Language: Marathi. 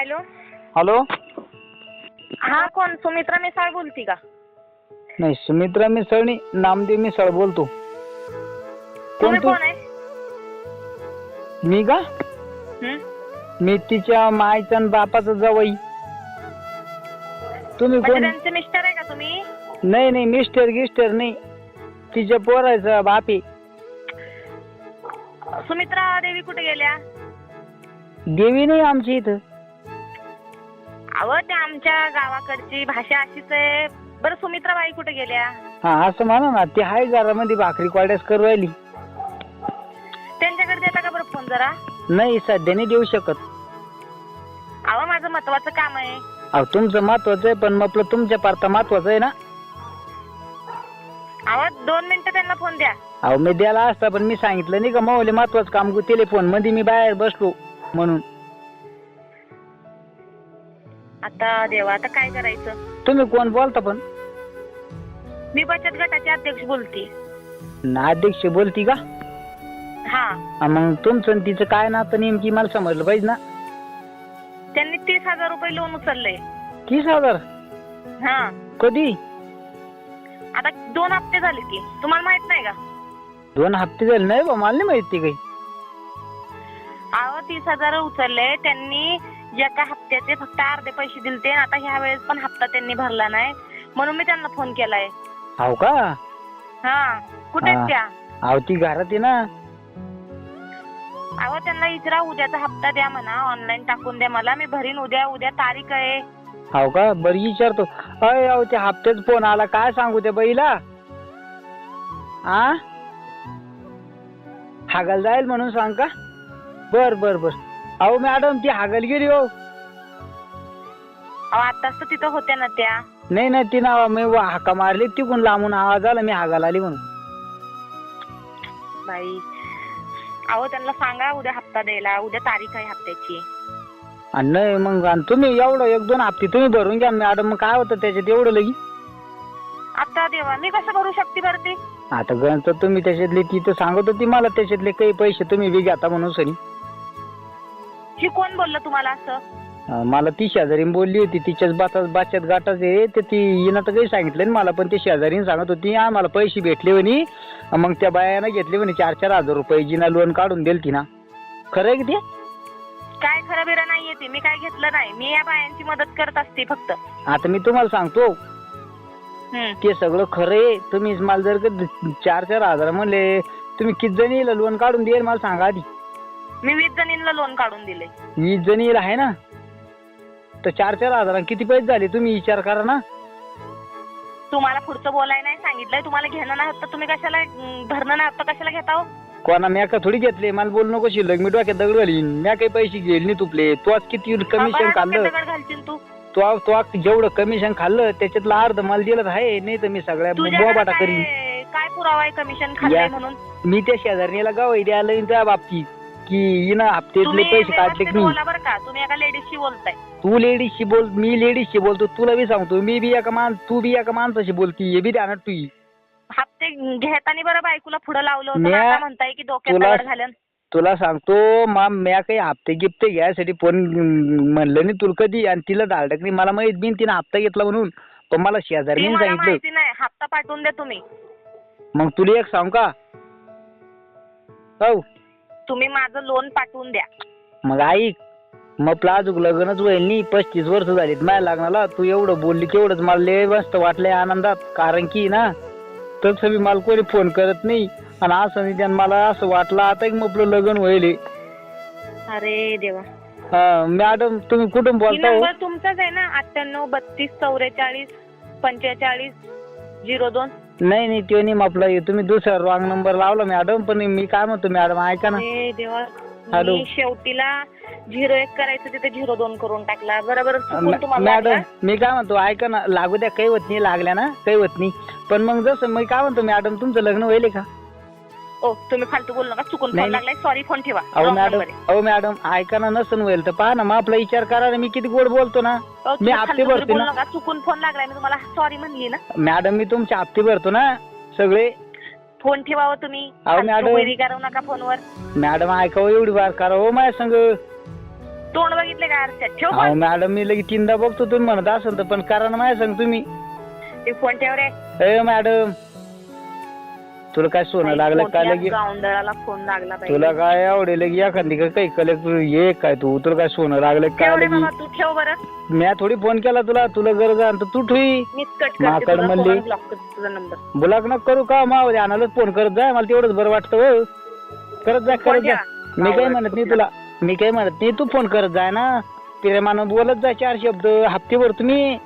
Hello hello. हा कोण सुमित्रा मिसाळ बोलती का? नाही, सुमित्रा मिसळ नाही, नामदेव मिसळ बोलतो. तुम्ही तू? कोण आहे? मी का? हं? मी तिच्या मायचा आणि बापाचा जावई. तुम्ही म्हणजे कोण? त्यांचे मिस्टर आहे का तुम्ही? नाही नाही, मिस्टर गिस्टर नाही, तिच्या पोराचा बाप आहे. सुमित्रा देवी कुठे गेल्या? देवी नाही आमची इथं. अहो त्या आमच्या गावाकडची भाषा अशीच आहे. बरं सुमित्राबाई कुठे गेल्या? हा असं म्हणा ना, ती हाय घरामध्ये भाकरी क्वाड्यास करू राहिली. त्यांच्याकडे देता का बरं फोन जरा? नाही, सध्या नाही देऊ शकत. अहो माझं महत्वाचं काम आहे. अहो तुमचं महत्वाचं आहे, पण मग तुमच्या पार्था महत्वाचं आहे ना. अहो 2 मिनिटं त्यांना फोन द्या. अहो मी द्यायला असता, पण मी सांगितलं नाही का मावले महत्वाचं काम टेलिफोन मध्ये मी बाहेर बसलो म्हणून. आता देवा, आता काय करायचं? तुम्ही कोण बोलता पण? मी बचत गटाचे अध्यक्ष बोलते. ना अध्यक्ष बोलती का? हा. मग तुमचं आणि तिचं काय नातं नेमकी मला समजलं पाहिजे ना. त्यांनी 30,000 रुपये लोन उचललंय. 30,000? हा. कधी? आता 2 हप्ते झाले की. तुम्हाला माहित नाही का? 2 हप्ते झाले नाही बा, मला नाही माहिती काही. अहो 30,000 उचलले त्यांनी. एका हप्त्याचे फक्त अर्धे पैसे दिलते. आता ह्या वेळेस पण हप्ता त्यांनी भरला नाही, म्हणून मी त्यांना फोन केलाय. हो का? हा. कुठे आहेत त्या? अहो ती घरात आहे ना. अहो त्यांना विचारा, उद्याचा हप्ता द्या म्हणा, ऑनलाईन टाकून द्या मला, मी भरीन उद्या. उद्या तारीख आहे. हो का? बरं विचारतो. अय अहो त्या हप्त्याचा फोन आला, काय सांगू त्या बाईला? हागल जाईल म्हणून सांग का? बर बर बर. अहो मॅडम ती हागल गेली हो. अहो आताच तर तिथं होत्या ना त्या. नाही नाही, ती ना मी हाका मारली तिकून लांबून आवाज आला, मी हागायला आली म्हणून. बाई, अहो त्यांना सांगा उद्या हप्ता द्यायला. उद्या तारीख आहे हप्त्याची. आणि नाही मग, आणि तुम्ही एवढं 1-2 हप्ते तुम्ही भरून घ्या मॅडम. मग काय होतं त्याच्यात एवढं लगी? आता देवा, मी कसं भरू शकते बरं ते? आता गणत तुम्ही त्याच्यातले, ती तर सांगत होती मला त्याच्यातले काही पैसे तुम्ही बी घेता म्हणून सनी. ही कोण बोललं तुम्हाला असं? मला ती शेजारी बोलली होती, तिच्याच बचत गटाचे ते. ती हिनं तर काही सांगितलं मला, पण ती शेजारीने सांगत होती आम्हाला पैसे भेटले म्हणे. मग त्या बायानं घेतले म्हणे 4-4 हजार रुपये, जिना लोन काढून दिल ती ना. खरं आहे की ते? काय खरं बिरं नाहीये ते. मी काय घेतलं नाही. मी या बायांची मदत करत असते फक्त. आता मी तुम्हाला सांगतो, ते सगळं खरं आहे. तुम्ही मला जर का 4-4 हजार म्हणले, तुम्ही किती जणीला लोन काढून देईल मला सांगा आधी. मी 20 जणींना लोन काढून दिले. 20 जणीला आहे ना, तर 4-4 हजार किती पैसे झाले तुम्ही विचार करा ना. तुम्हाला पुढचं बोलाय नाही सांगितलंय. तुम्हाला घेणं नाही होतं, तुम्ही कशाला भरणं नाही होतं, कशाला घेता हो? कोणा म्या का थोडी घेतले, मला बोलू नको शिल्लक. मी डोक्यात दगड घालीन. म्या काही पैसे घेईल नाही तुपले. तू आज किती कमिशन खाल्लं? दगड घालशील तू? तो जेवढं कमिशन खाल्लं त्याच्यातलं अर्ध मला दिलं आहे. नाही तर मी सगळ्या बोबाटा करीन. काय पुरावा आहे कमिशन खाल्लंय म्हणून? मी त्या शेजारणीला गाव द्यायला त्या बाबतीत की हिनं हप्त्यातले पैसे काढले की बोला बरं का. तुम्ही एका लेडीजशी बोलताय. तू लेडीजशी बोल, मी लेडीजशी बोलतो. तुला बी सांगतो, मी बी तू बी एका माणसाशी बोलती. हे बी ध्यानात तू. हप्ते घेताना बरं बायकोला पुढं लावलं होतं, आता म्हणताय की डोक्यात दगड घालन. तुला सांगतो म्या काही हप्ते गिफ्ते घ्यायसाठी फोन म्हणलं नाही तुला कधी, आणि तिला धाडक नाही. मला माहित बी तिने हप्ता घेतला म्हणून, पण मला शेजारी सांगितलं. माहिती नाही. हप्ता पाठवून द्या तुम्ही. मग तुला एक सांग का? हो, तुम्ही माझं लोन पाठवून द्या. मग ऐक, मग प्लाझुक लग्नच होईल नाही. 35 वर्ष झालीत माझ्या लग्नाला. तू एवढं बोलली केवढंच मला लय मस्त वाटलंय आनंदात. कारण की ना तसं मी मला कोणी फोन करत नाही, आणि असं नाही मला असं वाटलं आता की मग आपलं लग्न होईल. अरे देवा. मॅडम तुम्ही कुठून बोलता? नंबर तुमचाच आहे ना? 98 32 44 45 02. नाही नाही, तो नाही आपला. तुम्ही दुसरा रॉंग नंबर लावला मॅडम. पण मी काय म्हणतो मॅडम ऐका ना. देवा, हॅलो. शेवटीला 01 करायचं तिथे 02 करून टाकला. बरोबर मॅडम मी काय म्हणतो ऐका ना. लागू द्या, काही होत नाही. लागल्या ना काही होत नाही. पण मग जसं मी काय म्हणतो मॅडम, तुमचं लग्न होईल का? ओ तुम्ही फालतू बोलू नका. चुकून फोन लागलाय. सॉरी, फोन ठेवा. अहो मॅडम ऐका ना, नसन होईल तर पहा ना. मग आपला विचार करा ना. मी किती गोड बोलतो ना. मी हप्ते भरतो ना. चुकून फोन लागलाय, मी तुम्हाला सॉरी म्हणली ना. मॅडम मी तुमचे हप्ते भरतो ना सगळे. फोन ठेवावं तुम्ही. अहो मॅडम करू नका फोनवर. मॅडम ऐकावं एवढी वार करा हो माझ्या संग. तोंड बघितले का आरशात? ठेव अहो मॅडम मी लगेच तीनदा बघतो तुम्ही म्हणत असेल तर, पण करा ना माझ्या सांग तुम्ही. ते फोन ठेव रे. ए मॅडम तुला काय सोनं लागलं काय लगे? गावंडळाला फोन लागला पाहिजे. तुला काय आवडेल की एखादी का काही कलेक्टर ये काय तुला काय सोनं लागलं काय ठेव रे लगी? बाबा, तू ठेव बरं. मी थोडी फोन केला तुला गरज आहे तर तू ठुई मीच कट माकड करते, म्हणली. ब्लॉक करते तुझा नंबर. ब्लॉक नको करू का माव ध्यानालाच फोन करत जाय, मला तेवढंच बरं वाटतं हो. करत जा फोन जा. ठेवा. मी काही म्हणत नाही तुला, मी काही म्हणत नाही, तू फोन करत जाय ना, प्रेमानं बोलत जा 4 शब्द हप्ते भर तुम्ही.